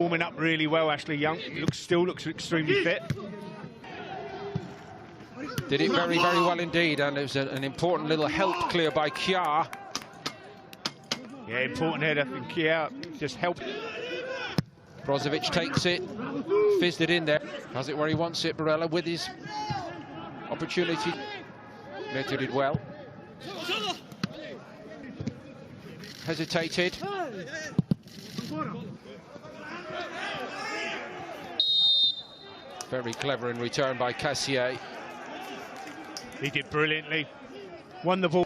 Warming up really well, Ashley Young. Still looks extremely fit. Did it very, very well indeed, and it was an important little help clear by Kjaer. Yeah, important header from Kjaer. Just helped. Brozovic takes it, fizzed it in there. Has it where he wants it, Barella, with his opportunity. Mete did well. Hesitated. Very clever in return by Cassier. He did brilliantly. Won the ball.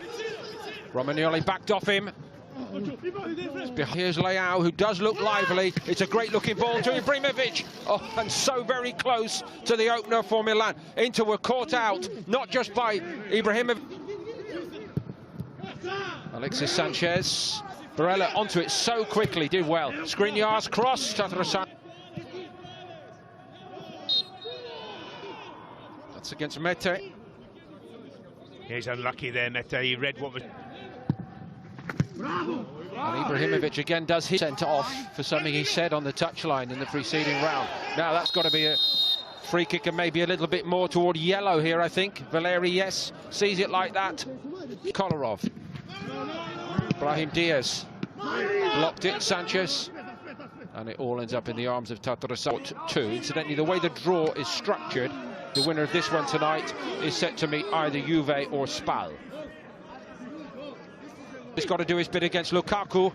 Romagnoli backed off him. Here's Leao, who does look lively. It's a great looking ball to Ibrahimovic. Oh, and so very close to the opener for Milan. Inter were caught out, not just by Ibrahimovic. Alexis Sanchez. Barella onto it so quickly, did well. Skriniar's cross, Tatarusanu. That's against Mete. He's unlucky there, Mete. He read what was... And Ibrahimovic again does his centre off for something he said on the touchline in the preceding round. Now that's got to be a free kick and maybe a little bit more toward yellow here, I think. Valeri, yes, sees it like that. Kolarov. Brahim Diaz. Blocked it, Sanchez. And it all ends up in the arms of Tatarusanu. Two. Incidentally, the way the draw is structured, the winner of this one tonight is set to meet either Juve or Spal. He's got to do his bit against Lukaku,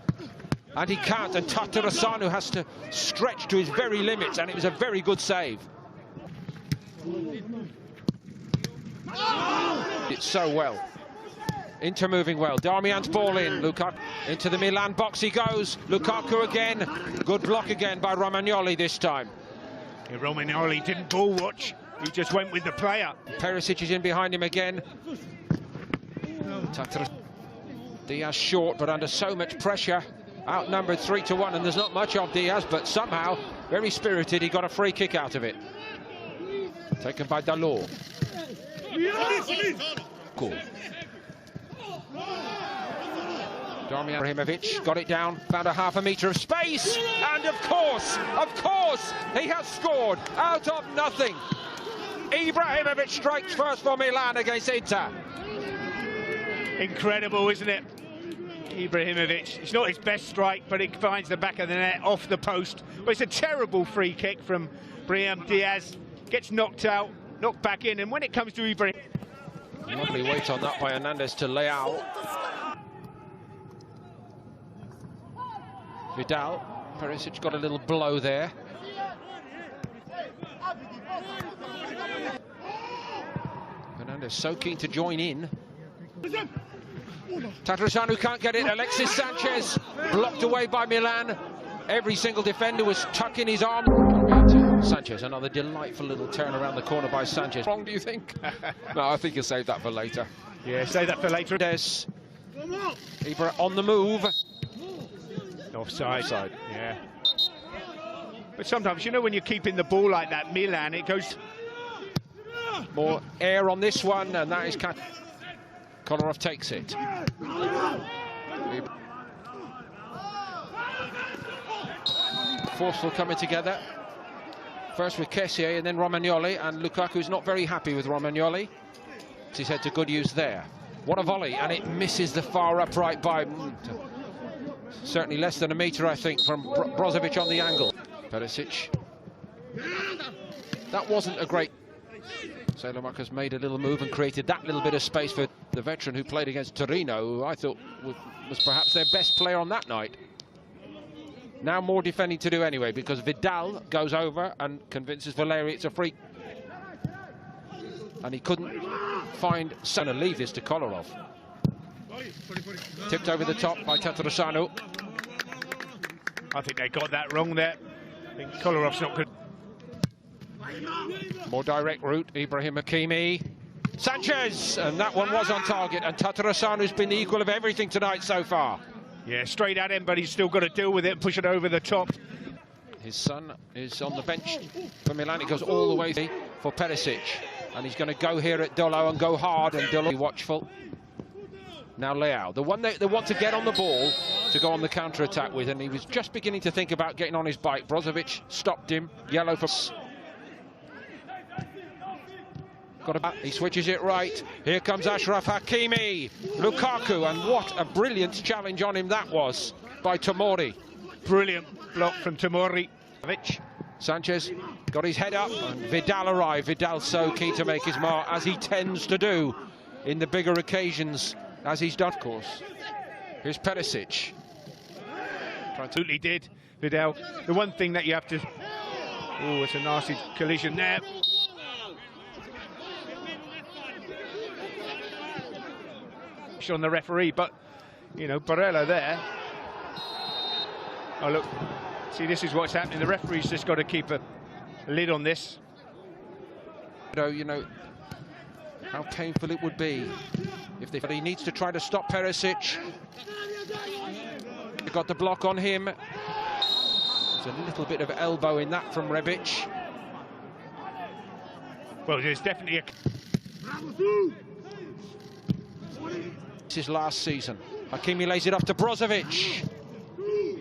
and he can't, and Tatarusanu has to stretch to his very limits, and it was a very good save. It's so well. Inter moving well. Darmian's ball in. Lukaku into the Milan box he goes. Lukaku again. Good block again by Romagnoli this time. Yeah, Romagnoli didn't ball watch. He just went with the player. Perisic is in behind him again. Diaz short, but under so much pressure. Outnumbered 3-1, and there's not much of Diaz, but somehow, very spirited, he got a free kick out of it. Taken by Dalot. Cool. Darmian Ibrahimovic got it down, found a half a metre of space, and of course, he has scored out of nothing. Ibrahimovic strikes first for Milan against Inter. Incredible, isn't it? Ibrahimovic, it's not his best strike, but it finds the back of the net off the post. But it's a terrible free kick from Brahim Diaz. Gets knocked out, knocked back in, and when it comes to Ibrahimovic... Lovely weight on that by Hernandez to Leao. Vidal. Perisic got a little blow there. Hernandez so keen to join in. Tatarusanu can't get it. Alexis Sanchez blocked away by Milan. Every single defender was tucking his arm. Sanchez, another delightful little turn around the corner by Sanchez. Wrong, do you think? No, I think he'll save that for later. Yeah, save that for later. Des. Ibra on the move. Offside. Yeah. But sometimes, you know, when you're keeping the ball like that, Milan, it goes... More air on this one, and that is... Kolarov takes it. Forceful coming together. First with Kessié and then Romagnoli, and Lukaku's not very happy with Romagnoli. He's had to good use there. What a volley, and it misses the far upright by certainly less than a metre, I think, from Brozovic on the angle. Perisic. That wasn't a great... Salamakas made a little move and created that little bit of space for the veteran who played against Torino, who I thought was perhaps their best player on that night. Now more defending to do anyway, because Vidal goes over and convinces Valeri it's a free. And he couldn't find... Gonna leave this to Kolarov. Tipped over the top by Tatarusanu. I think they got that wrong there. I think Kolarov's not good. More direct route, Ibrahim Hakimi. Sanchez! And that one was on target, and Tatarasanu's been the equal of everything tonight so far. Yeah, straight at him, but he's still got to deal with it and push it over the top. His son is on the bench for Milan. It goes all the way for Perisic. And he's going to go here at Dolo and go hard, and Dolo watchful. Now Leao, the one they want to get on the ball to go on the counter-attack with, and he was just beginning to think about getting on his bike. Brozovic stopped him, yellow for... He switches it right. Here comes Achraf Hakimi. Lukaku, and what a brilliant challenge on him that was by Tomori. Brilliant block from Tomori. Sanchez got his head up, and Vidal arrived. Vidal so keen to make his mark, as he tends to do in the bigger occasions, as he's done, of course. Here's Perisic. Absolutely did, Vidal. The one thing that you have to... Oh, it's a nasty collision there. On the referee, but, you know, Barella there. Oh, look. See, this is what's happening. The referee's just got to keep a lid on this. You know how painful it would be if they... But he needs to try to stop Perisic. They got the block on him. There's a little bit of elbow in that from Rebic. Well, there's definitely a... His last season. Hakimi lays it off to Brozovic.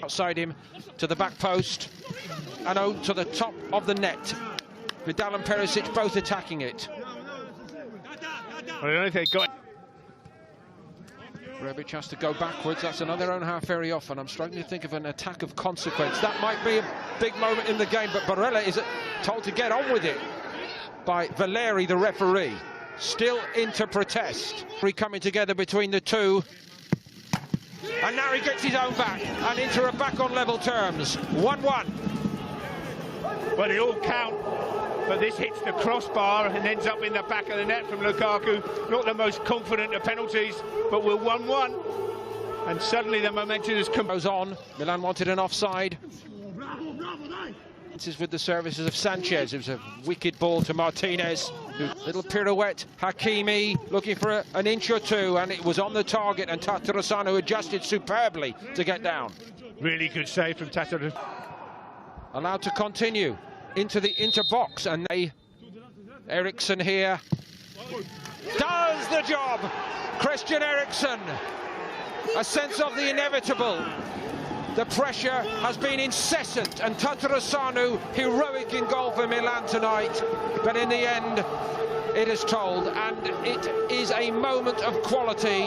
Outside him to the back post. And out to the top of the net. Vidal and Perisic both attacking it. I don't know if they got... Rebic has to go backwards. That's another own half very often. I'm struggling to think of an attack of consequence. That might be a big moment in the game, but Barella is told to get on with it by Valeri, the referee. Still into protest. Coming together between the two. And now he gets his own back. And Inter are back on level terms. 1-1. Well, they all count. But this hits the crossbar and ends up in the back of the net from Lukaku. Not the most confident of penalties, but we're 1-1. And suddenly the momentum has come. Goes on. Milan wanted an offside. This is with the services of Sanchez. It was a wicked ball to Martinez. Little pirouette. Hakimi looking for an inch or two, and it was on the target, and Tatarusanu adjusted superbly to get down. Really good save from Tatarusanu. Allowed to continue into the Inter box, and Eriksen here does the job. Christian Eriksen, a sense of the inevitable. The pressure has been incessant, and Tatarusanu heroic in goal for Milan tonight, but in the end it is told, and it is a moment of quality.